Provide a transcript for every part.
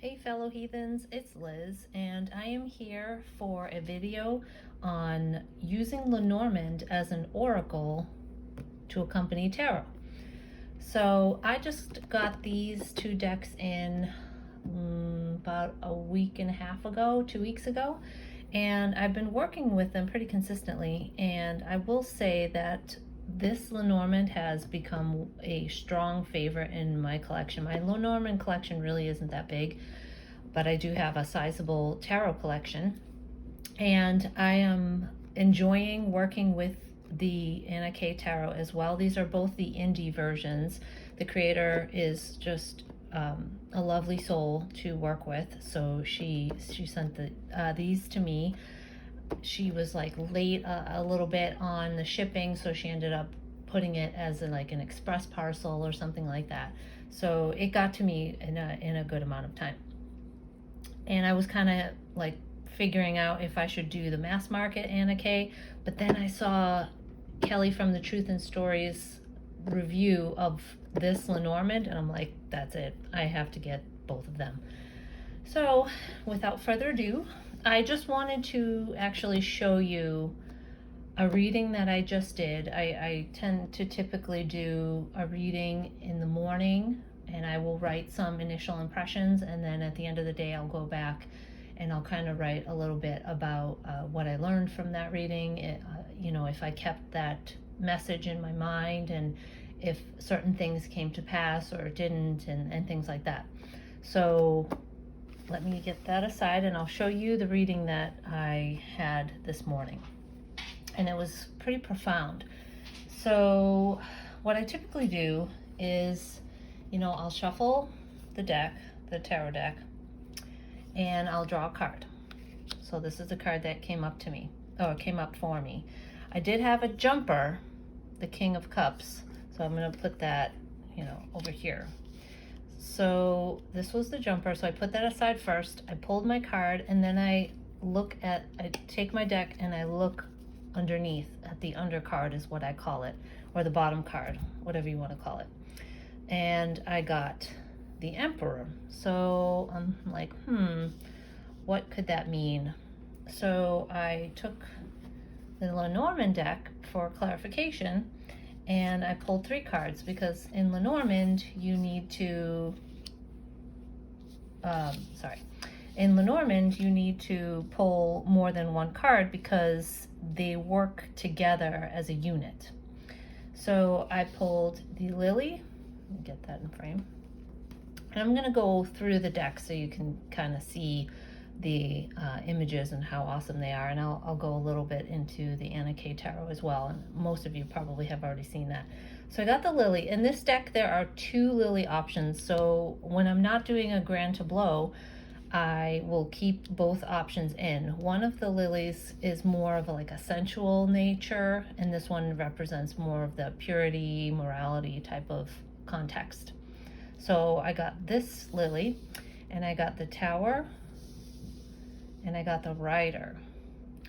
Hey fellow heathens, it's Liz, and I am here for a video on using Lenormand as an oracle to accompany tarot. So I just got these two decks in about a week and a half ago, 2 weeks ago, and I've been working with them pretty consistently, and I will say that this Lenormand has become a strong favorite in my collection. My Lenormand collection really isn't that big, but I do have a sizable tarot collection, and I am enjoying working with the Anna K Tarot as well. These are both the indie versions. The creator is just a lovely soul to work with, so she sent these to me. She was like late a little bit on the shipping, so she ended up putting it as like an express parcel or something like that. So it got to me in a good amount of time. And I was kind of like figuring out if I should do the mass market Anna K, but then I saw Kelly from the Truth and Stories review of this Lenormand, and I'm like, that's it. I have to get both of them. So without further ado, I just wanted to actually show you a reading that I just did. I tend to typically do a reading in the morning, and I will write some initial impressions, and then at the end of the day I'll go back and I'll kind of write a little bit about what I learned from that reading, if I kept that message in my mind, and if certain things came to pass or didn't, and things like that. So let me get that aside, and I'll show you the reading that I had this morning. And it was pretty profound. So what I typically do is, I'll shuffle the deck, the tarot deck, and I'll draw a card. So this is the card that came up for me. I did have a jumper, the King of Cups, so I'm going to put that, over here. So this was the jumper, so I put that aside first. I pulled my card, and then I take my deck and I look underneath at the undercard, is what I call it, or the bottom card, whatever you want to call it. And I got the Emperor. So I'm like, what could that mean? So I took the Lenormand deck for clarification, and I pulled 3 cards, because in Lenormand you need to pull more than one card because they work together as a unit. So I pulled the Lily. Let me get that in frame. And I'm going to go through the deck so you can kind of see the images and how awesome they are. And I'll go a little bit into the Anna K Tarot as well. And most of you probably have already seen that. So I got the Lily. In this deck, there are 2 Lily options. So when I'm not doing a grand tableau, I will keep both options in. One of the lilies is more of a sensual nature, and this one represents more of the purity, morality type of context. So I got this lily, and I got the Tower, and I got the Rider.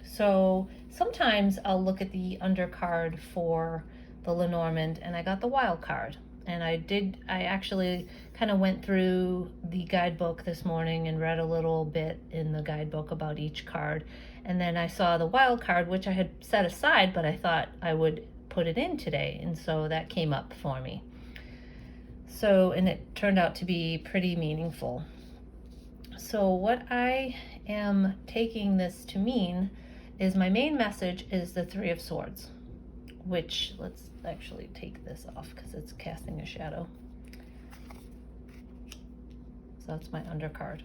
So sometimes I'll look at the undercard for the Lenormand, and I got the Wild card. And I actually kind of went through the guidebook this morning and read a little bit in the guidebook about each card. And then I saw the Wild card, which I had set aside, but I thought I would put it in today. And so that came up for me. So, and it turned out to be pretty meaningful. So what I am taking this to mean is my main message is the 3 of Swords, which, let's actually take this off because it's casting a shadow. So that's my undercard.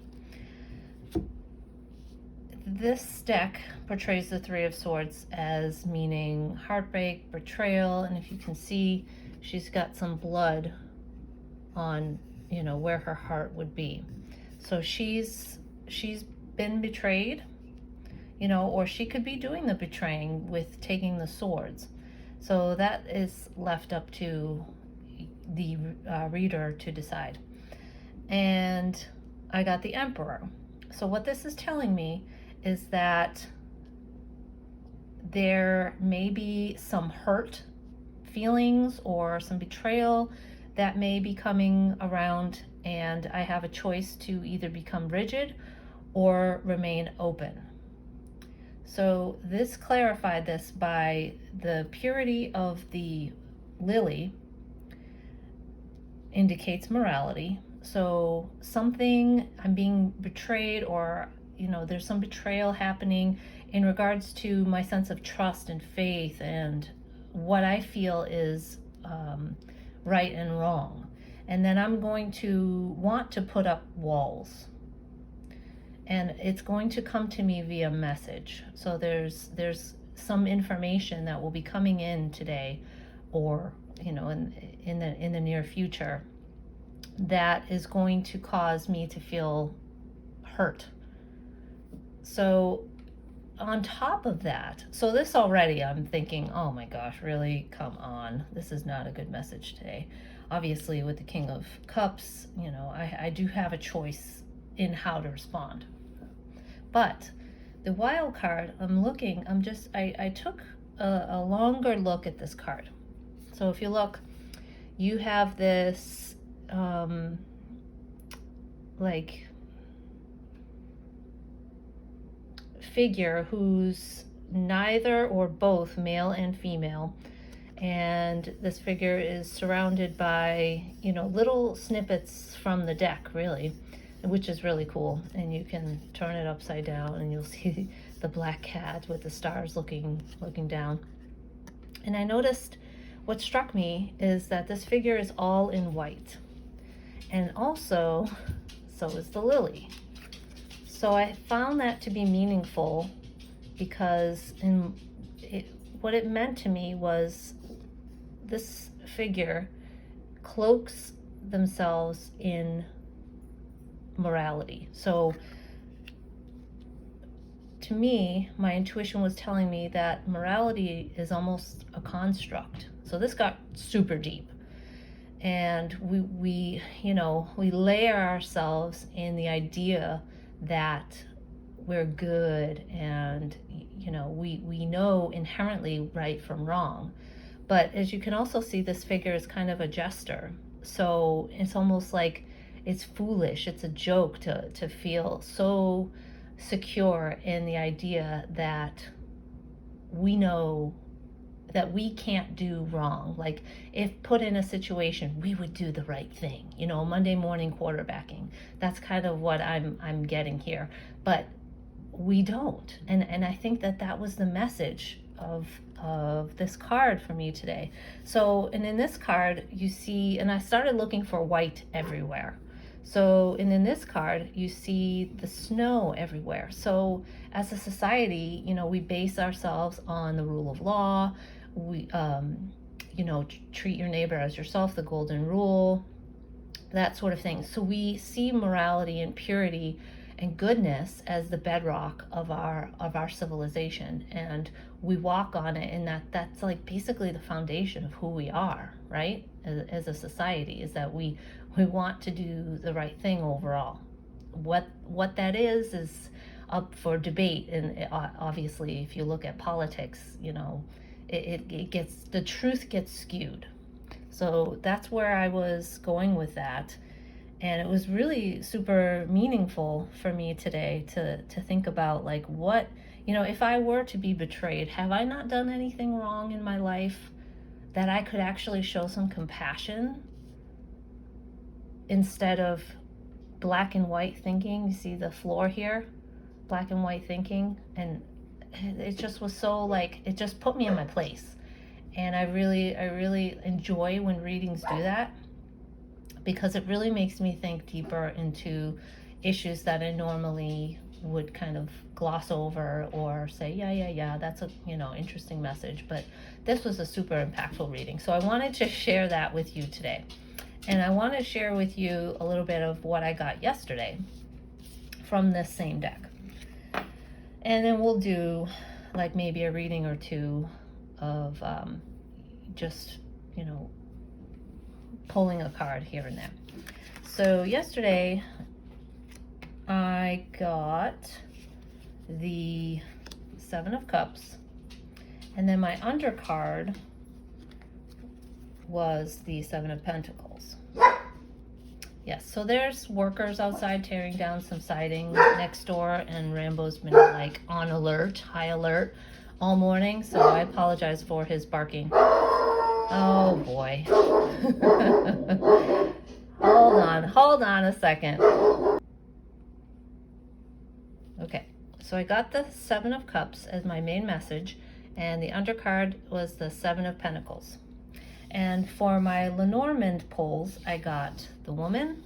This deck portrays the 3 of Swords as meaning heartbreak, betrayal, and if you can see, she's got some blood on, where her heart would be. So she's been betrayed, or she could be doing the betraying with taking the swords. So that is left up to the reader to decide. And I got the Emperor. So what this is telling me is that there may be some hurt feelings or some betrayal that may be coming around and I have a choice to either become rigid or remain open. So this clarified this by the purity of the lily indicates morality. So something, I'm being betrayed, or there's some betrayal happening in regards to my sense of trust and faith and what I feel is right and wrong. And then I'm going to want to put up walls, and it's going to come to me via message. So there's some information that will be coming in today, or in the near future, that is going to cause me to feel hurt. So on top of that, so this already, I'm thinking, oh my gosh, really? Come on. This is not a good message today. Obviously, with the King of Cups, I do have a choice in how to respond. But the wild card, I took a longer look at this card. So if you look, you have this like figure who's neither or both male and female, and this figure is surrounded by little snippets from the deck, really, which is really cool. And you can turn it upside down and you'll see the black cat with the stars looking down. And I noticed, what struck me is that this figure is all in white, and also so is the lily. So I found that to be meaningful, because what it meant to me was this figure cloaks themselves in morality. So to me, my intuition was telling me that morality is almost a construct. So this got super deep, and we layer ourselves in the idea that we're good, and we know inherently right from wrong. But as you can also see, this figure is kind of a jester. So it's almost like it's foolish, it's a joke to feel so secure in the idea that we know that we can't do wrong. Like, if put in a situation, we would do the right thing, Monday morning quarterbacking. That's kind of what I'm getting here. But we don't. And I think that was the message of this card for me today. So, and in this card, you see, and I started looking for white everywhere. So, and in this card, you see the snow everywhere. So as a society, we base ourselves on the rule of law. We, treat your neighbor as yourself, the golden rule, that sort of thing. So we see morality and purity and goodness as the bedrock of our civilization, and we walk on it, and that's like basically the foundation of who we are, right? As a society, is that we want to do the right thing overall. What that is up for debate, and obviously, if you look at politics, the truth gets skewed. So that's where I was going with that. And it was really super meaningful for me today to think about, like, what, if I were to be betrayed, have I not done anything wrong in my life that I could actually show some compassion instead of black and white thinking? You see the floor here, black and white thinking, and it just was so, like, it just put me in my place. And I really enjoy when readings do that, because it really makes me think deeper into issues that I normally would kind of gloss over or say, yeah, that's a interesting message. But this was a super impactful reading. So I wanted to share that with you today. And I want to share with you a little bit of what I got yesterday from this same deck. And then we'll do like maybe a reading or two of just, pulling a card here and there. So yesterday I got the Seven of Cups, and then my undercard was the Seven of Pentacles. Yes, so there's workers outside tearing down some siding next door, and Rambo's been like on alert, high alert all morning, so I apologize for his barking. Oh boy. Hold on a second. Okay, so I got the Seven of Cups as my main message, and the undercard was the Seven of Pentacles. And for my Lenormand pulls, I got the Woman,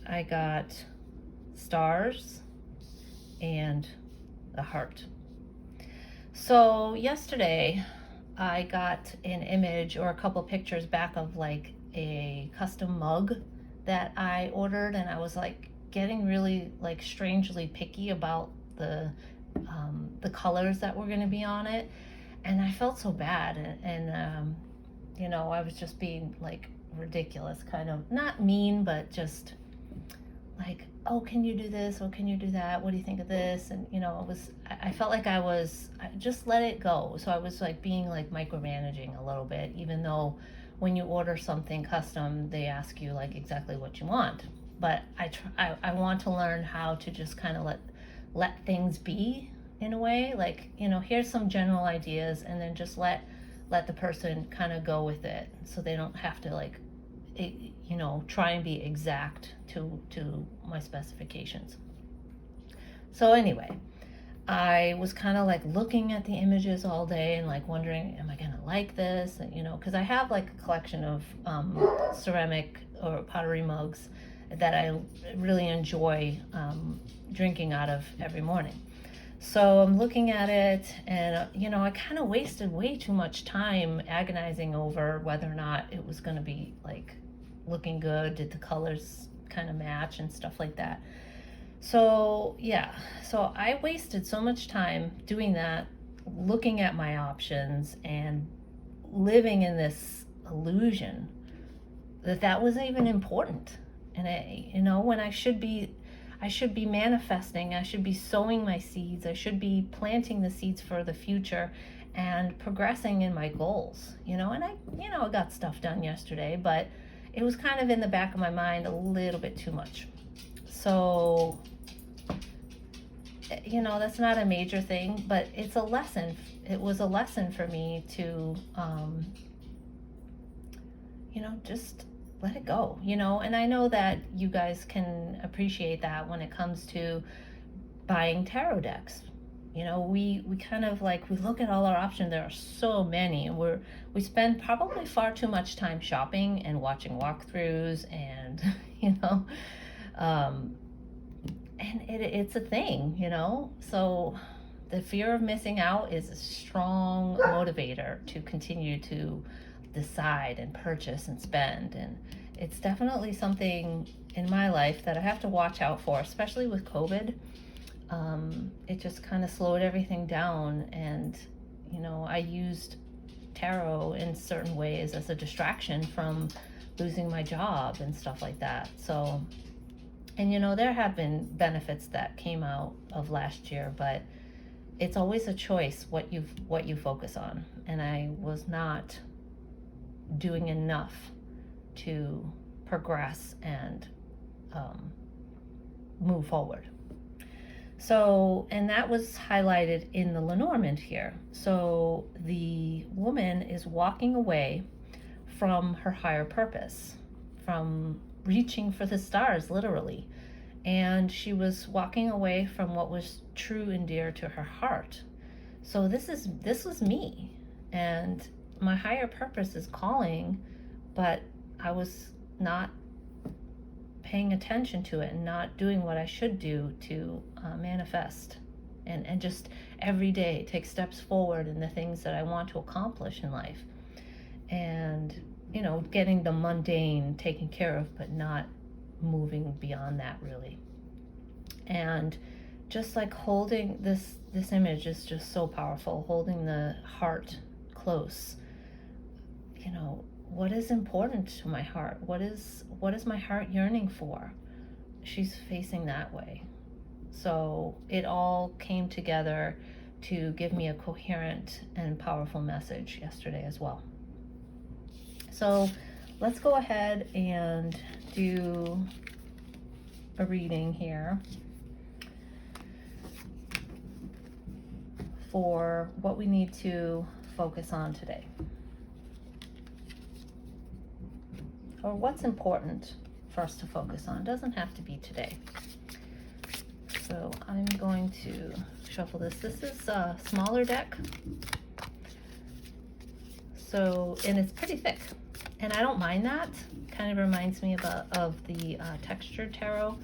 I got Stars, and the Heart. So yesterday I got an image or a couple pictures back of like a custom mug that I ordered, and I was like getting really like strangely picky about the colors that were going to be on it, and I felt so bad, and you know, I was just being like ridiculous, kind of not mean, but just like, oh, can you do this? Oh, can you do that? What do you think of this? And you know, I felt like I just let it go. So I was like being like micromanaging a little bit, even though when you order something custom, they ask you like exactly what you want. But I want to learn how to just kind of let things be in a way, like, you know, here's some general ideas, and then just let the person kind of go with it, so they don't have to like, you know, try and be exact to my specifications. So anyway, I was kind of like looking at the images all day and like wondering, am I gonna like this? And you know, because I have like a collection of ceramic or pottery mugs that I really enjoy drinking out of every morning. So I'm looking at it, and you know, I kind of wasted way too much time agonizing over whether or not it was going to be like looking good, did the colors kind of match and stuff like that. So yeah, so I wasted so much time doing that, looking at my options and living in this illusion that wasn't even important. And you know, when I should be manifesting, I should be sowing my seeds, I should be planting the seeds for the future and progressing in my goals, you know. And I got stuff done yesterday, but it was kind of in the back of my mind a little bit too much. So, you know, that's not a major thing, but it's a lesson. It was a lesson for me to, you know, just let it go, you know. And I know that you guys can appreciate that when it comes to buying tarot decks. You know, we kind of like, we look at all our options. There are so many, and we spend probably far too much time shopping and watching walkthroughs, and you know, and it's a thing, you know. So the fear of missing out is a strong motivator to continue to decide and purchase and spend. And it's definitely something in my life that I have to watch out for, especially with COVID. It just kind of slowed everything down, and you know, I used tarot in certain ways as a distraction from losing my job and stuff like that. So, and you know, there have been benefits that came out of last year, but it's always a choice what you focus on, and I was not doing enough to progress and move forward. So, and that was highlighted in the Lenormand here. So the woman is walking away from her higher purpose, from reaching for the stars, literally. And she was walking away from what was true and dear to her heart. So this was me, and my higher purpose is calling, but I was not paying attention to it and not doing what I should do to manifest and just every day take steps forward in the things that I want to accomplish in life. And, you know, getting the mundane taken care of, but not moving beyond that really. And just like holding this image is just so powerful, holding the heart close. You know, what is important to my heart? What is my heart yearning for? She's facing that way. So it all came together to give me a coherent and powerful message yesterday as well. So let's go ahead and do a reading here for what we need to focus on today, or what's important for us to focus on. It doesn't have to be today. So I'm going to shuffle this. This is a smaller deck. So, and it's pretty thick, and I don't mind that. Kind of reminds me of the textured tarot,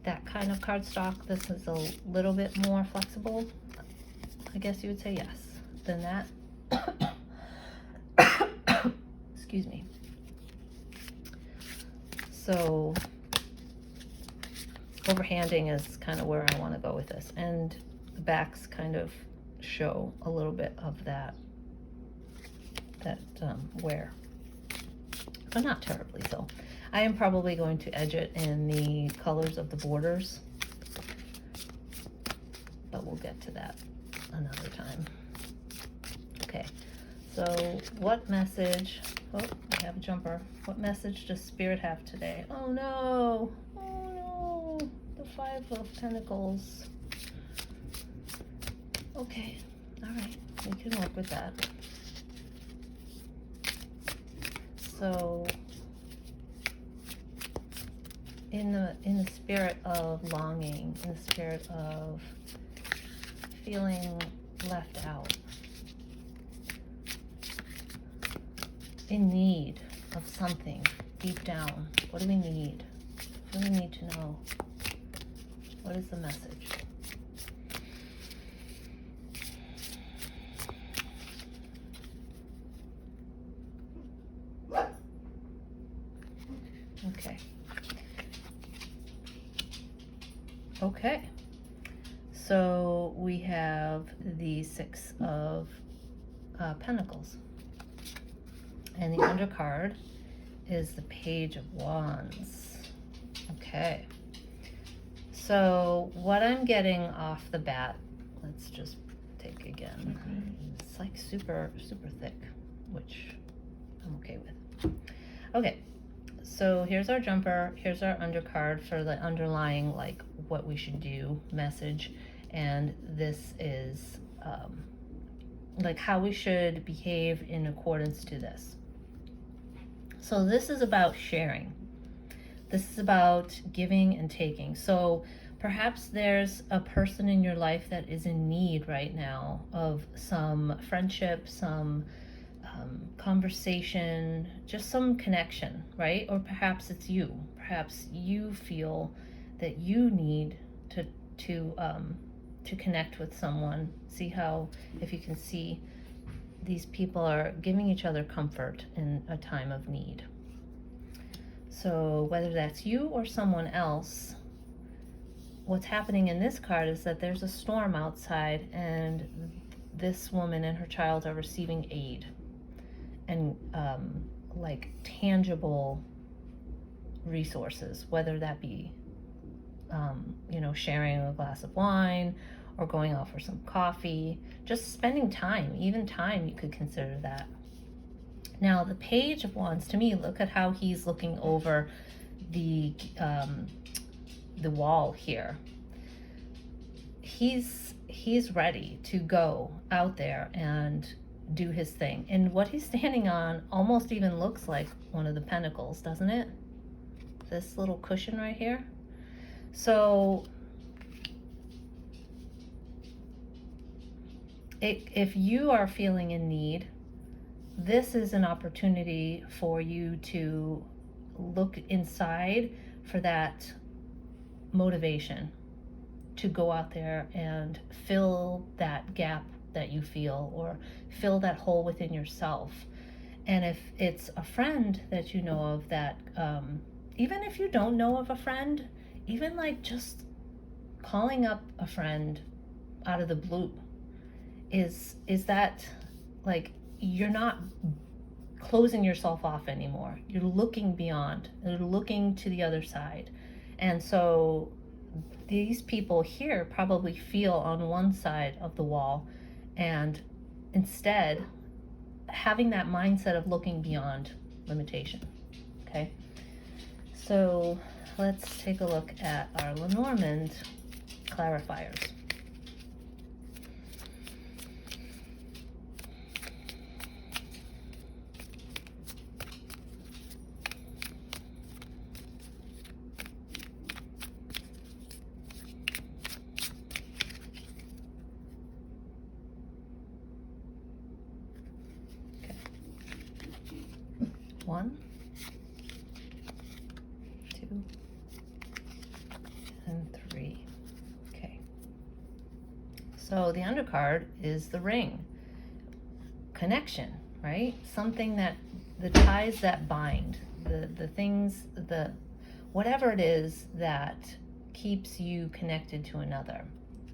that kind of cardstock. This is a little bit more flexible, I guess you would say, yes, than that. Excuse me. So overhanding is kind of where I want to go with this, and the backs kind of show a little bit of that wear, but not terribly so. I am probably going to edge it in the colors of the borders, but we'll get to that another time. Okay, so what message, oh, I have a jumper. What message does Spirit have today? Oh no, the Five of Pentacles. Okay, all right, we can work with that. So in the spirit of longing, in the spirit of feeling left out, in need of something deep down, what do we need? What do we need to know? What is the message? Okay, so we have the Six of Pentacles, and the undercard is the Page of Wands. Okay, so what I'm getting off the bat, let's just take again. It's like super thick, which I'm okay with. Okay, so here's our jumper, here's our undercard for the underlying, like, what we should do message, and this is like how we should behave in accordance to this. So this is about sharing. This is about giving and taking. So perhaps there's a person in your life that is in need right now of some friendship, some conversation, just some connection, right? Or perhaps it's you. Perhaps you feel that you need to connect with someone. See how, if you can see, these people are giving each other comfort in a time of need. So whether that's you or someone else, what's happening in this card is that there's a storm outside, and this woman and her child are receiving aid and like tangible resources, whether that be sharing a glass of wine, or going out for some coffee, just spending time. Even time, you could consider that. Now the Page of Wands, to me, look at how he's looking over the wall here. He's ready to go out there and do his thing, and what he's standing on almost even looks like one of the pentacles, doesn't it? This little cushion right here. So if you are feeling in need, this is an opportunity for you to look inside for that motivation to go out there and fill that gap that you feel, or fill that hole within yourself. And if it's a friend that you know of that, even if you don't know of a friend, even like just calling up a friend out of the blue, is that, like, you're not closing yourself off anymore. You're looking beyond, you're looking to the other side. And so these people here probably feel on one side of the wall, and instead having that mindset of looking beyond limitation. Okay, so let's take a look at our Lenormand clarifiers. One, two, and three. Okay. So the undercard is the ring. Connection, right? Something that, the ties that bind, the things, whatever it is that keeps you connected to another.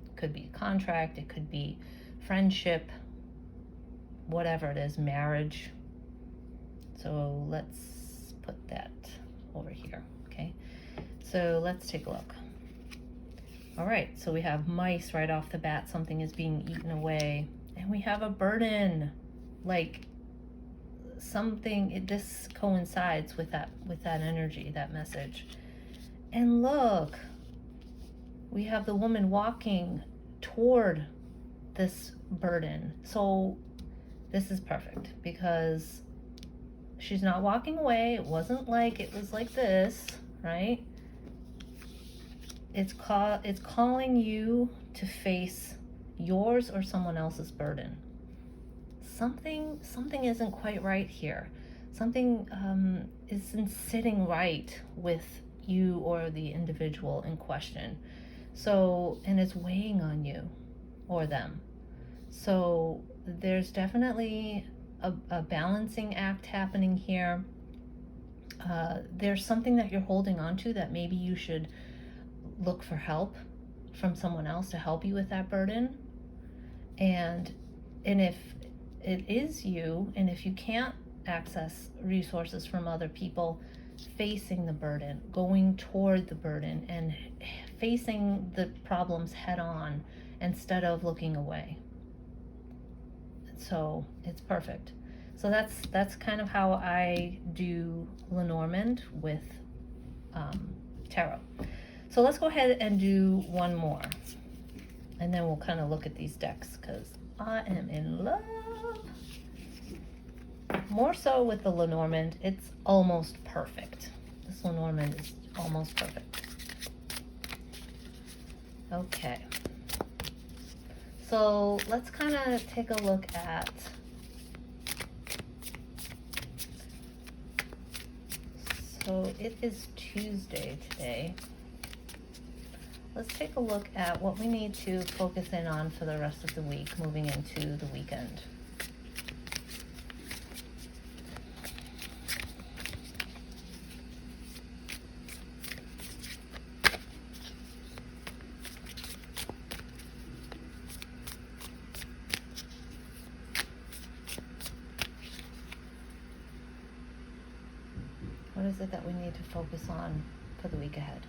It could be a contract, it could be friendship, whatever it is, marriage. So let's put that over here, okay? So let's take a look. All right, so we have mice right off the bat. Something is being eaten away. And we have a burden, like something, this coincides with that energy, that message. And look, we have the woman walking toward this burden. So this is perfect because she's not walking away. It wasn't like it was like this, right? It's calling you to face yours or someone else's burden. Something isn't quite right here. Something isn't sitting right with you or the individual in question. So, and it's weighing on you or them. So there's definitely a balancing act happening here. There's something that you're holding on to that maybe you should look for help from someone else to help you with that burden. And if it is you, and if you can't access resources from other people, facing the burden, going toward the burden, and facing the problems head on instead of looking away. So it's perfect. So that's kind of how I do Lenormand with tarot. So let's go ahead and do one more, and then we'll kind of look at these decks because I am in love. More so with the Lenormand, it's almost perfect. This Lenormand is almost perfect. Okay. So let's kind of take a look at so it is Tuesday today. Let's take a look at what we need to focus in on for the rest of the week, moving into the weekend. What is it that we need to focus on for the week ahead?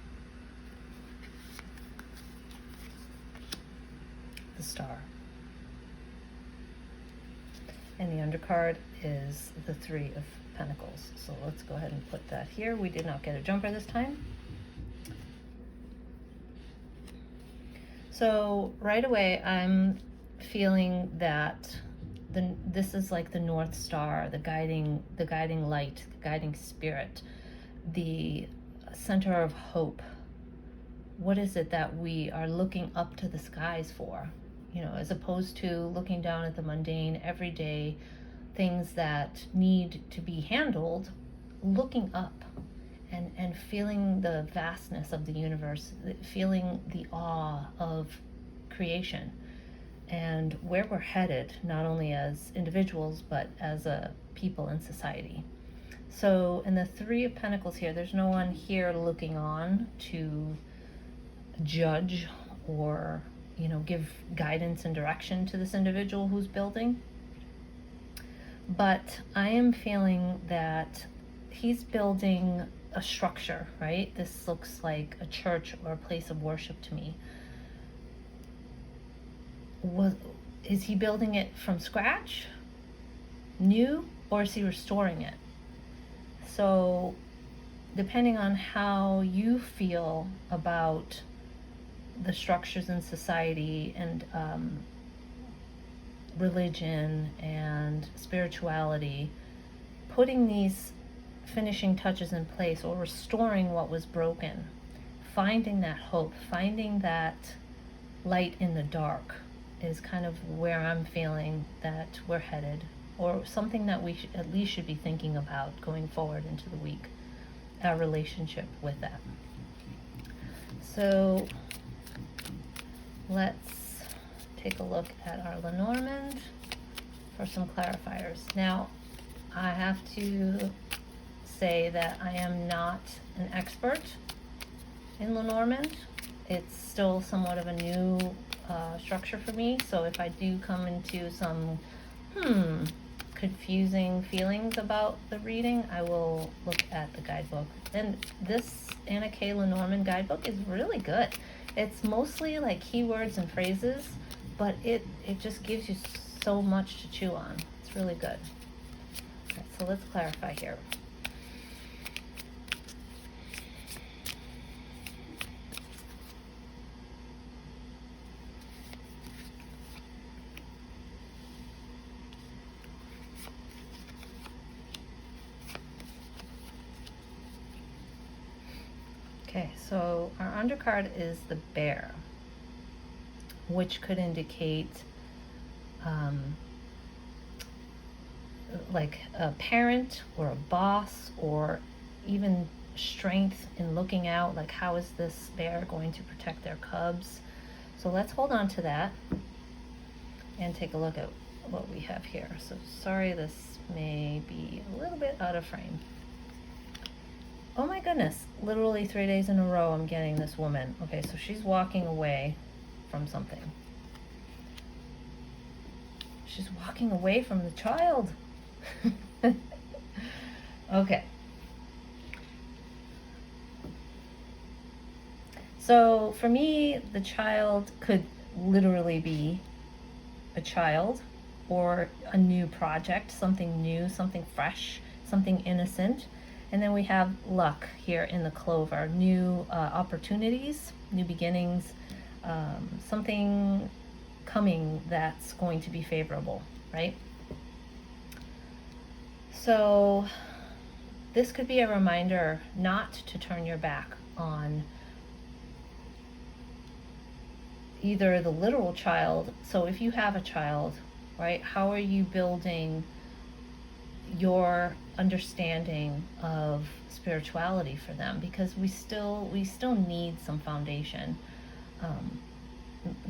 The Star. And the undercard is the Three of Pentacles. So let's go ahead and put that here. We did not get a jumper this time. So right away, I'm feeling that this is like the North Star, the guiding light, the guiding spirit, the center of hope. What is it that we are looking up to the skies for? You know, as opposed to looking down at the mundane, everyday things that need to be handled, looking up and feeling the vastness of the universe, feeling the awe of creation and where we're headed, not only as individuals, but as a people in society. So in the Three of Pentacles here, there's no one here looking on to judge or, you know, give guidance and direction to this individual who's building. But I am feeling that he's building a structure, right? This looks like a church or a place of worship to me. Is he building it from scratch, new, or is he restoring it? So depending on how you feel about the structures in society and religion and spirituality, putting these finishing touches in place or restoring what was broken, finding that hope, finding that light in the dark is kind of where I'm feeling that we're headed, or something that we at least should be thinking about going forward into the week, our relationship with that. So let's take a look at our Lenormand for some clarifiers. Now, I have to say that I am not an expert in Lenormand. It's still somewhat of a new structure for me, so if I do come into some confusing feelings about the reading, I will look at the guidebook. And this Anna K. Lenormand guidebook is really good. It's mostly like keywords and phrases, but it just gives you so much to chew on. It's really good. Okay, so let's clarify here. Okay, so our undercard is the Bear, which could indicate like a parent or a boss, or even strength in looking out, like how is this bear going to protect their cubs. So let's hold on to that and take a look at what we have here. So sorry, this may be a little bit out of frame. Oh my goodness, literally 3 days in a row I'm getting this woman. Okay, so she's walking away from something. She's walking away from the child. Okay. So for me, the child could literally be a child or a new project, something new, something fresh, something innocent. And then we have luck here in the clover, new opportunities, new beginnings, something coming that's going to be favorable, right? So this could be a reminder not to turn your back on either the literal child. So if you have a child, right, how are you building your understanding of spirituality for them? Because we still need some foundation,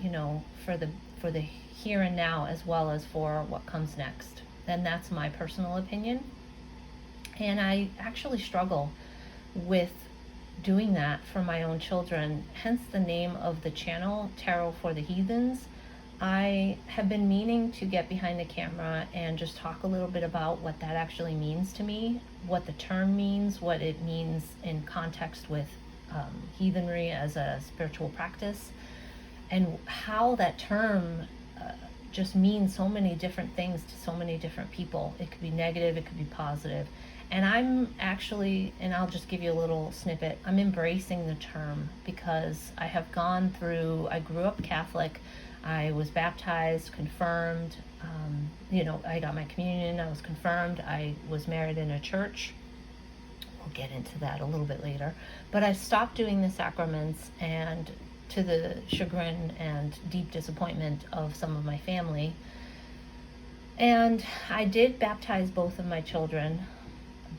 you know, for the here and now, as well as for what comes next. And that's my personal opinion. And I actually struggle with doing that for my own children, hence the name of the channel, Tarot for the Heathens. I have been meaning to get behind the camera and just talk a little bit about what that actually means to me, what the term means, what it means in context with heathenry as a spiritual practice, and how that term just means so many different things to so many different people. It could be negative, it could be positive. And I'm actually, and I'll just give you a little snippet, I'm embracing the term because I have gone through, I grew up Catholic, I was baptized, confirmed, you know, I got my communion, I was confirmed, I was married in a church. We'll get into that a little bit later. But I stopped doing the sacraments, and to the chagrin and deep disappointment of some of my family. And I did baptize both of my children,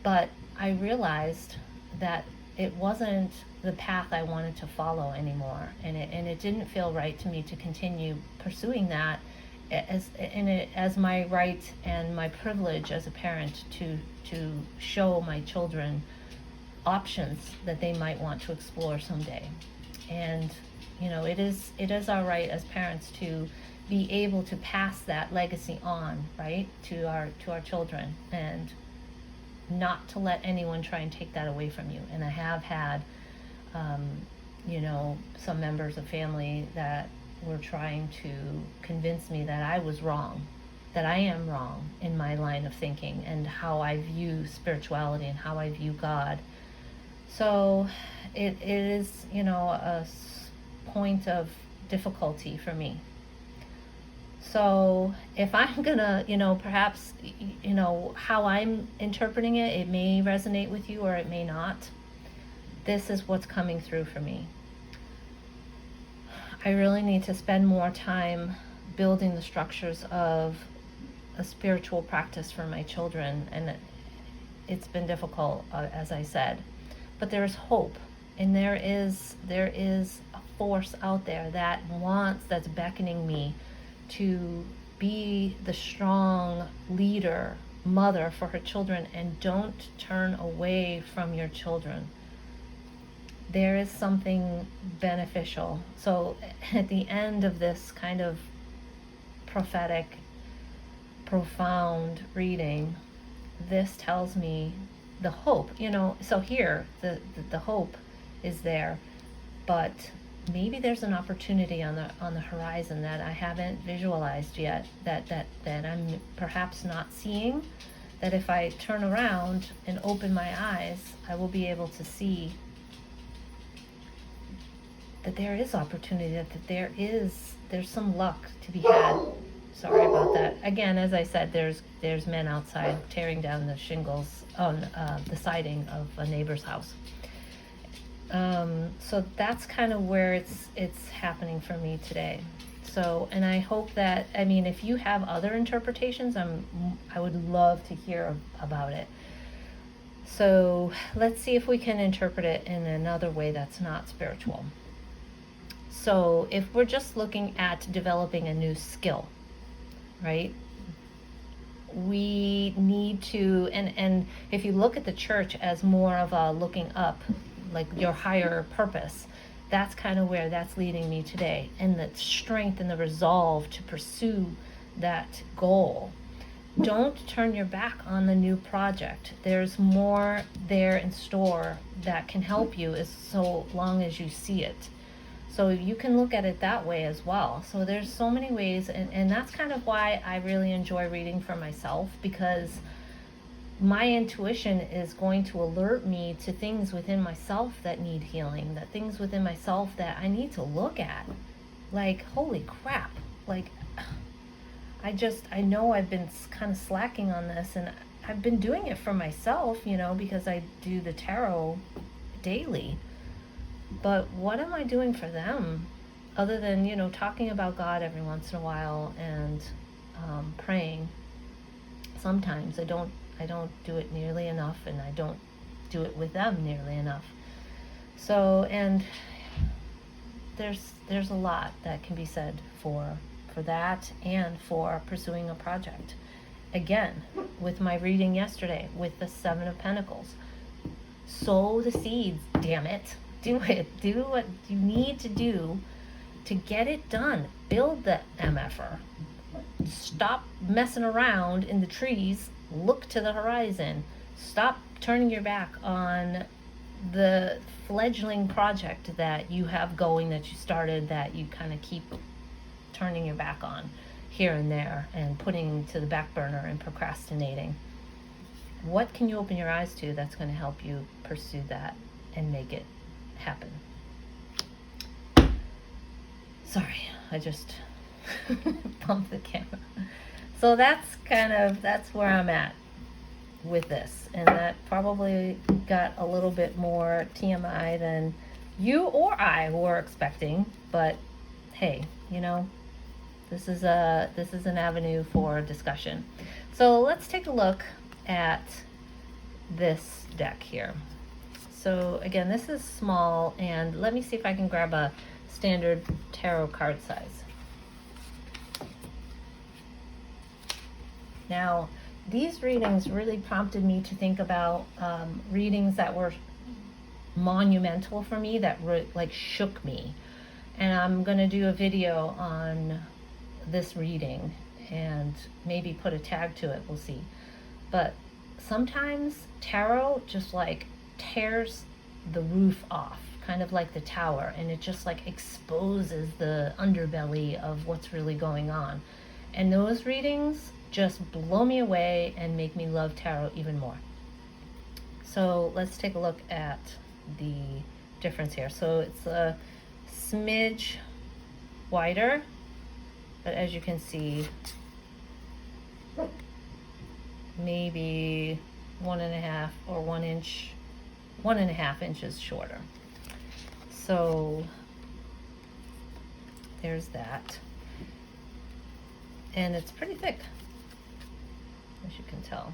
but I realized that it wasn't the path I wanted to follow anymore, and it didn't feel right to me to continue pursuing that as my right and my privilege as a parent to show my children options that they might want to explore someday. And you know, it is our right as parents to be able to pass that legacy on, right, to our children, and not to let anyone try and take that away from you. And I have had you know, some members of family that were trying to convince me that I was wrong that I am wrong in my line of thinking and how I view spirituality and how I view God. So it is, a point of difficulty for me. So if I'm gonna, perhaps, how I'm interpreting it, it may resonate with you or it may not. This is what's coming through for me. I really need to spend more time building the structures of a spiritual practice for my children, and it's been difficult, as I said. But there's hope, and there is a force out there that's beckoning me to be the strong leader, mother for her children, and don't turn away from your children. There is something beneficial. So at the end of this kind of prophetic, profound reading, this tells me the hope, so here the hope is there, but maybe there's an opportunity on the horizon that I haven't visualized yet, that I'm perhaps not seeing, that if I turn around and open my eyes, I will be able to see that there is opportunity, that there's some luck to be had. Sorry about that. Again, as I said, there's men outside tearing down the shingles on the siding of a neighbor's house. So that's kind of where it's happening for me today. So, and I hope that, if you have other interpretations, I would love to hear about it. So let's see if we can interpret it in another way that's not spiritual. So if we're just looking at developing a new skill, right? We need to, and if you look at the church as more of a looking up, like your higher purpose, that's kind of where that's leading me today, and the strength and the resolve to pursue that goal. Don't turn your back on the new project. There's more there in store that can help you, as so long as you see it. So you can look at it that way as well. So there's so many ways, and that's kind of why I really enjoy reading for myself, because my intuition is going to alert me to things within myself that need healing, that things within myself that I need to look at. Like, holy crap, like, I know I've been kind of slacking on this, and I've been doing it for myself, because I do the tarot daily. But what am I doing for them, other than, talking about God every once in a while and praying? Sometimes I don't do it nearly enough, and I don't do it with them nearly enough. So, and there's a lot that can be said for that, and for pursuing a project. Again, with my reading yesterday with the 7 of Pentacles, sow the seeds, damn it. Do it. Do what you need to do to get it done. Build the MFR. Stop messing around in the trees. Look to the horizon. Stop turning your back on the fledgling project that you have going, that you started, that you kind of keep turning your back on here and there and putting to the back burner and procrastinating. What can you open your eyes to that's going to help you pursue that and make it happen? Sorry, I just bumped the camera. So that's where I'm at with this, and that probably got a little bit more TMI than you or I were expecting, but hey, this is an avenue for discussion. So let's take a look at this deck here. So again, this is small, and let me see if I can grab a standard tarot card size. Now, these readings really prompted me to think about readings that were monumental for me, that shook me. And I'm going to do a video on this reading and maybe put a tag to it, we'll see. But sometimes tarot just tears the roof off, kind of like the tower, and it just exposes the underbelly of what's really going on. And those readings just blow me away and make me love tarot even more. So let's take a look at the difference here. So it's a smidge wider, but as you can see, maybe 1.5 or 1 inch, 1.5 inches shorter. So there's that. And it's pretty thick, as you can tell.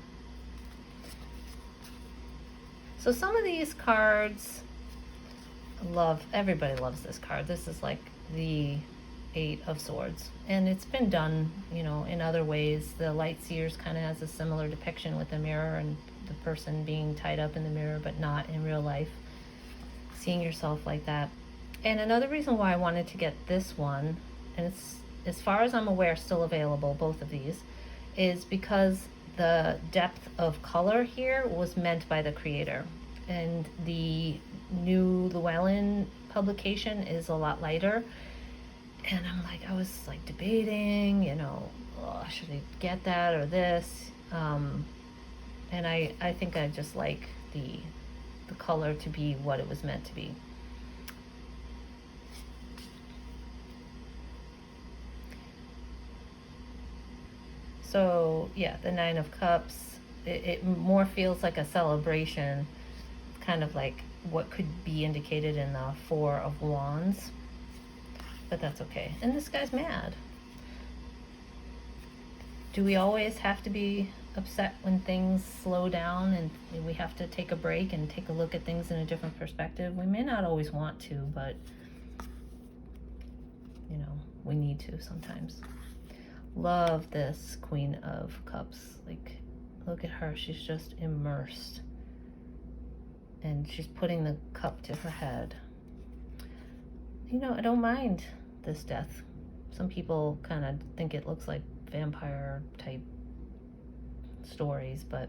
So some of these cards, everybody loves this card. This is like the 8 of Swords, and it's been done, you know, in other ways. The Light Seers kind of has a similar depiction with the mirror and the person being tied up in the mirror, but not in real life, seeing yourself like that. And another reason why I wanted to get this one, and it's, as far as I'm aware, still available, both of these, is because the depth of color here was meant by the creator. And the new Llewellyn publication is a lot lighter. And I'm like, I was like debating, you know, oh, should I get that or this? And I think I just like the color to be what it was meant to be. So yeah, the 9 of Cups, it more feels like a celebration, kind of like what could be indicated in the 4 of Wands. But that's okay. And this guy's mad. Do we always have to be upset when things slow down and we have to take a break and take a look at things in a different perspective? We may not always want to, but you know, we need to sometimes. Love this Queen of Cups. Like, look at her. She's just immersed. And she's putting the cup to her head. You know, I don't mind this death. Some people kind of think it looks like vampire type stories, but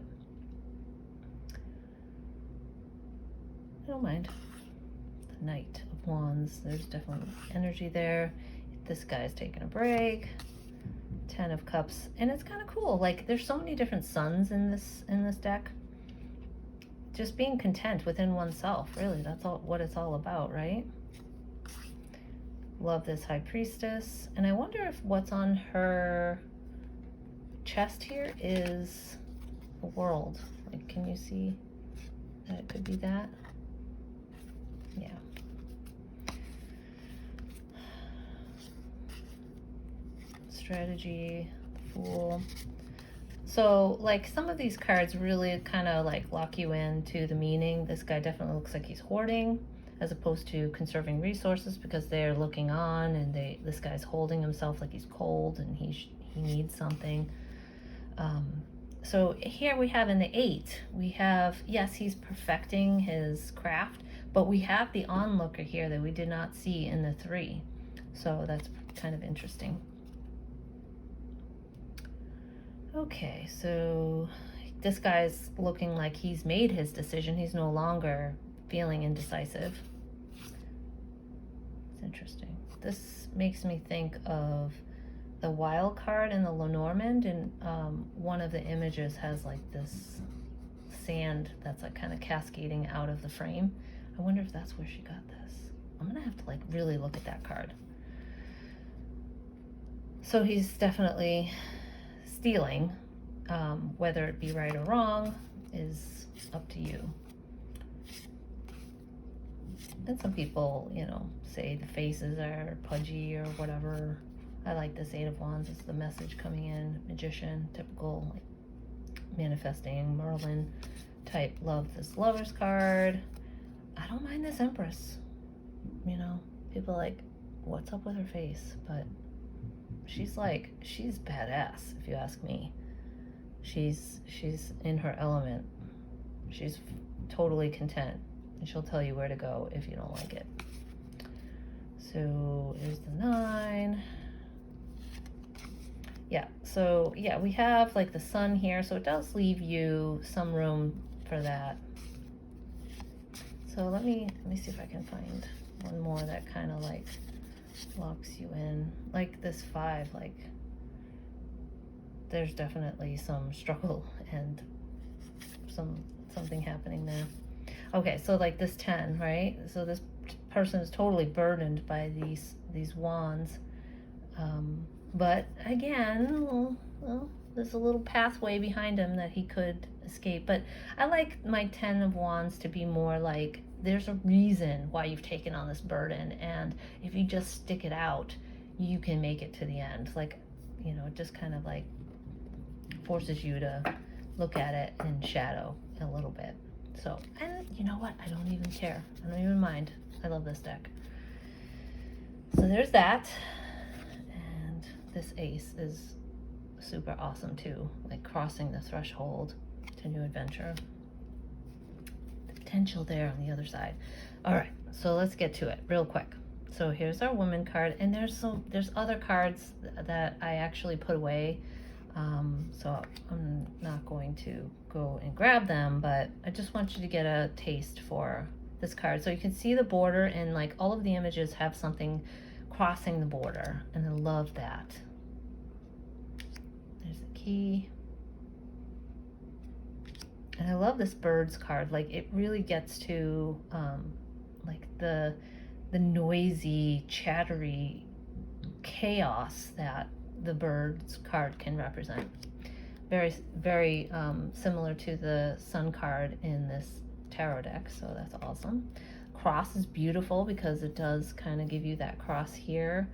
I don't mind. The Knight of Wands, there's definitely energy there. This guy's taking a break. 10 of Cups, and it's kind of cool. Like, there's so many different suns in this deck. Just being content within oneself, really, that's all what it's all about, right? Love this High Priestess, and I wonder if what's on her chest here is a world. Like, can you see that it could be that? Yeah. Strategy, Fool. So, like, some of these cards really kind of like lock you into the meaning. This guy definitely looks like he's hoarding as opposed to conserving resources, because they're looking on and this guy's holding himself like he's cold and he needs something. So here we have in the 8, we have, yes, he's perfecting his craft, but we have the onlooker here that we did not see in the 3. So that's kind of interesting. Okay, so this guy's looking like he's made his decision. He's no longer feeling indecisive. It's interesting. This makes me think of the wild card in the Lenormand, and one of the images has like this sand that's like kind of cascading out of the frame. I wonder if that's where she got this. I'm gonna have to like really look at that card. So he's definitely stealing. Whether it be right or wrong is up to you. And some people, you know, say the faces are pudgy or whatever. I like this 8 of Wands. It's the message coming in. Magician, typical, like, manifesting, Merlin type. Love this Lover's card. I don't mind this Empress. You know, people are like, what's up with her face? But she's badass, if you ask me. She's in her element. She's totally content, and she'll tell you where to go if you don't like it. So here's the 9. Yeah, so yeah, we have like the sun here, so it does leave you some room for that. So let me see if I can find one more that kind of like locks you in, like this 5, like there's definitely some struggle and something happening there. Okay, so like this 10, right? So this person is totally burdened by these wands. But again, well, there's a little pathway behind him that he could escape. But I like my 10 of wands to be more like, there's a reason why you've taken on this burden, and if you just stick it out, you can make it to the end. Like, you know, it just kind of like forces you to look at it in shadow a little bit. So, and you know what? I don't even care. I don't even mind. I love this deck. So there's that. And this ace is super awesome too. Like crossing the threshold to new adventure. The potential there on the other side. All right, so let's get to it real quick. So here's our woman card, and there's other cards that I actually put away. So I'm not going to go and grab them, but I just want you to get a taste for this card. So you can see the border, and like all of the images have something crossing the border, and I love that. There's the key. And I love this birds card. Like it really gets to like the noisy, chattery chaos that the birds card can represent. Very, very similar to the sun card in this tarot deck, so that's awesome. Cross is beautiful because it does kind of give you that cross here.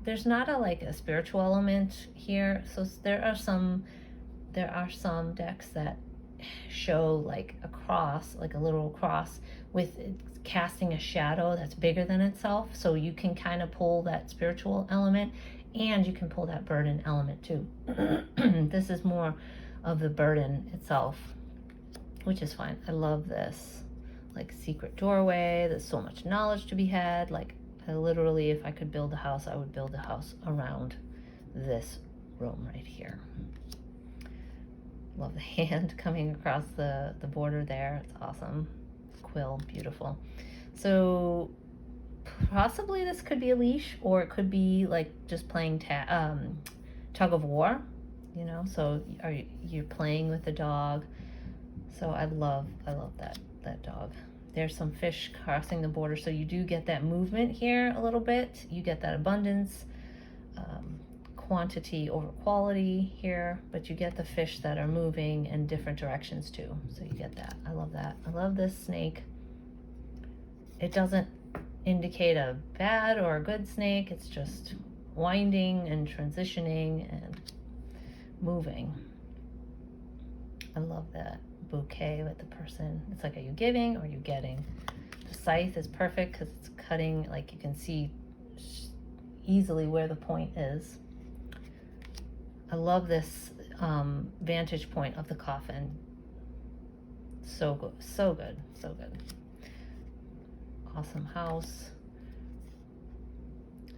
There's not a spiritual element here, so there are some decks that show like a cross, like a literal cross with casting a shadow that's bigger than itself, so you can kind of pull that spiritual element and you can pull that burden element too. This is more of the burden itself, which is fine. I love this, like secret doorway. There's so much knowledge to be had. Like I literally, if I could build a house, I would build a house around this room right here. Love the hand coming across the border there. It's awesome. Quill, beautiful. So possibly this could be a leash, or it could be like just playing tug of war, you know. So you're playing with the dog. So I love that dog. There's some fish crossing the border, so you do get that movement here a little bit. You get that abundance, quantity over quality here, but you get the fish that are moving in different directions too. So you get that. I love that. I love this snake. It doesn't indicate a bad or a good snake. It's just winding and transitioning and moving. I love that bouquet with the person. It's like, are you giving or are you getting? The scythe is perfect because it's cutting, like you can see easily where the point is. I love this vantage point of the coffin. So good, so good, so good. Awesome house.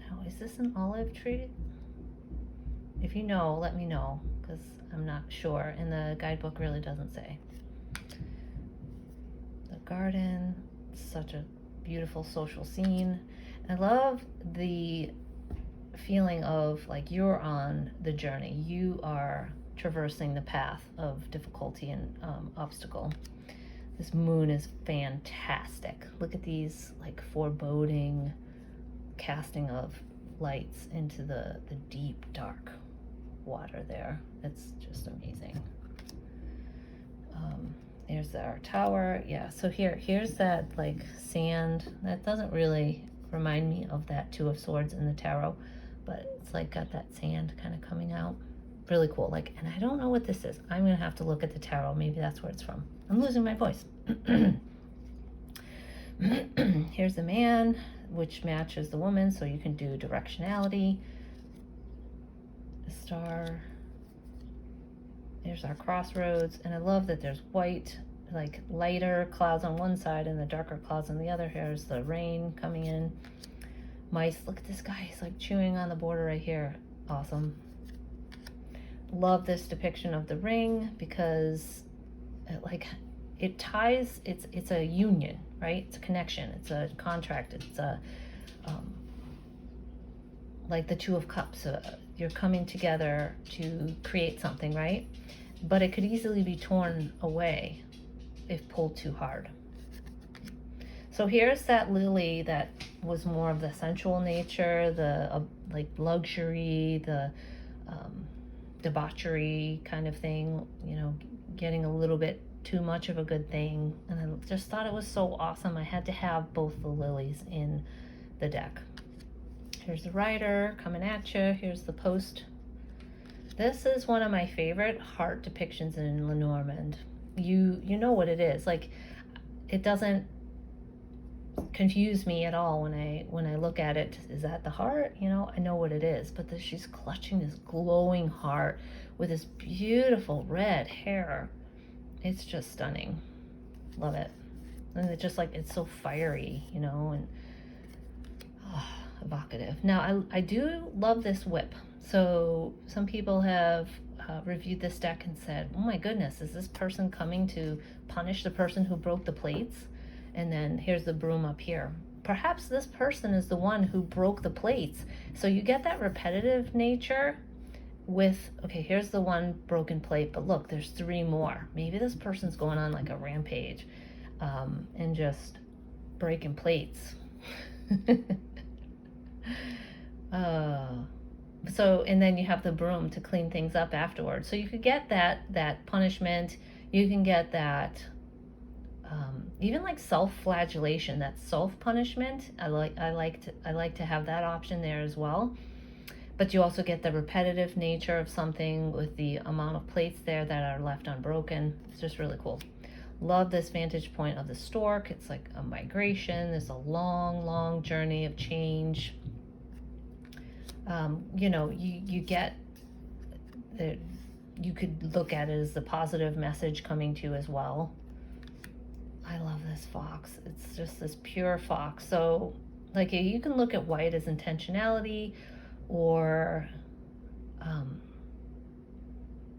Now, is this an olive tree? If you know, let me know, because I'm not sure, and the guidebook really doesn't say. The garden, such a beautiful social scene. I love the feeling of like you're on the journey. You are traversing the path of difficulty and obstacle. This moon is fantastic. Look at these like foreboding casting of lights into the deep dark water there. It's just amazing. There's our tower. Yeah, so here's that like sand. That doesn't really remind me of that Two of Swords in the tarot, but it's like got that sand kind of coming out. Really cool. Like, and I don't know what this is. I'm gonna have to look at the tarot. Maybe that's where it's from. I'm losing my voice. Here's the man, which matches the woman, so you can do directionality. The star. There's our crossroads, and I love that there's white, like lighter clouds on one side and the darker clouds on the other. Here's the rain coming in. Mice, look at this guy. He's like chewing on the border right here. Awesome. Love this depiction of the ring because it ties, it's a union, right? It's a connection, it's a contract, it's a like the Two of Cups, you're coming together to create something, right? But it could easily be torn away if pulled too hard. So here's that lily that was more of the sensual nature, the like luxury, the debauchery kind of thing, you know, getting a little bit too much of a good thing. And I just thought it was so awesome. I had to have both the lilies in the deck. Here's the rider coming at you. Here's the post. This is one of my favorite heart depictions in Lenormand. You know what it is. Like, it doesn't confuse me at all when I look at it. Is that the heart? You know, I know what it is. But she's clutching this glowing heart with this beautiful red hair. It's just stunning. Love it. And it's just like, it's so fiery, you know, and evocative. Now, I do love this whip. So some people have reviewed this deck and said, oh my goodness, is this person coming to punish the person who broke the plates? And then here's the broom up here. Perhaps this person is the one who broke the plates. So you get that repetitive nature with, okay, here's the one broken plate, but look, there's 3 more. Maybe this person's going on like a rampage and just breaking plates. So, and then you have the broom to clean things up afterwards. So you could get that punishment. You can get that even like self-flagellation, that self-punishment. I like to have that option there as well. But you also get the repetitive nature of something with the amount of plates there that are left unbroken. It's just really cool. Love this vantage point of the stork. It's like a migration. There's a long journey of change. You know, you get the, you could look at it as the positive message coming to you as well. I love this fox. It's just this pure fox. So like you can look at white as intentionality, or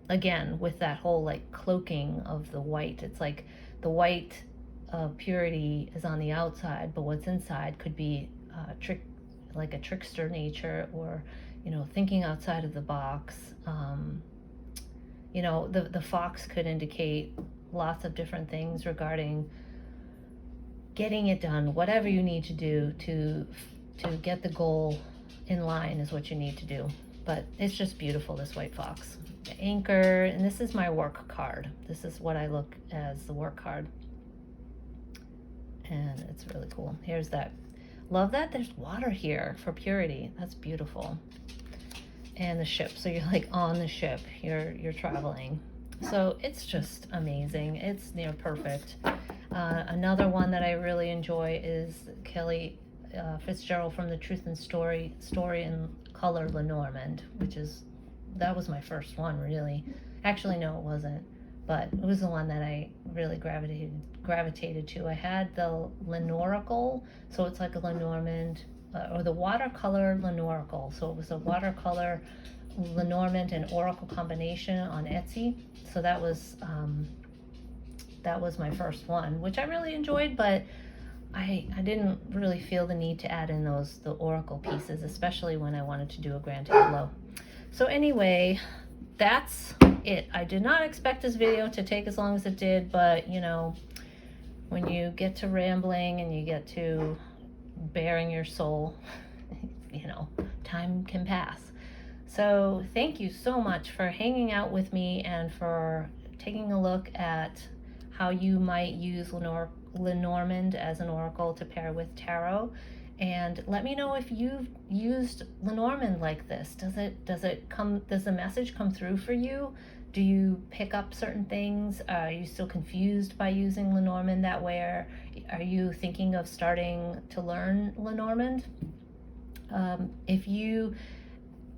again with that whole like cloaking of the white. It's like the white purity is on the outside, but what's inside could be like a trickster nature, or, you know, thinking outside of the box. You know, the fox could indicate lots of different things regarding getting it done. Whatever you need to do to get the goal in line is what you need to do. But it's just beautiful, this white fox. The anchor, and this is my work card. This is what I look as the work card. And it's really cool. Here's that. Love that there's water here for purity. That's beautiful. And the ship. So you're like on the ship. You're traveling. So it's just amazing. It's near perfect. Another one that I really enjoy is Kelly Fitzgerald from the Truth and Story in Color Lenormand, that was my first one, really. Actually, no, it wasn't, but it was the one that I really gravitated to. I had the Lenorical, so it's like a Lenormand, or the watercolor Lenorical. So it was a watercolor Lenormand and Oracle combination on Etsy. So that was my first one, which I really enjoyed, but I didn't really feel the need to add in the Oracle pieces, especially when I wanted to do a grand tableau. So anyway, that's it. I did not expect this video to take as long as it did, but you know, when you get to rambling and you get to bearing your soul, you know, time can pass. So thank you so much for hanging out with me and for taking a look at how you might use Lenormand as an oracle to pair with tarot. And let me know if you've used Lenormand like this. Does the message come through for you? Do you pick up certain things? Are you still confused by using Lenormand that way? Or are you thinking of starting to learn Lenormand? If you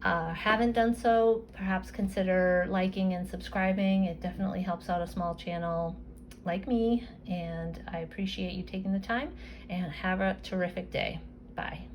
haven't done so, perhaps consider liking and subscribing. It definitely helps out a small channel like me, and I appreciate you taking the time, and have a terrific day. Bye.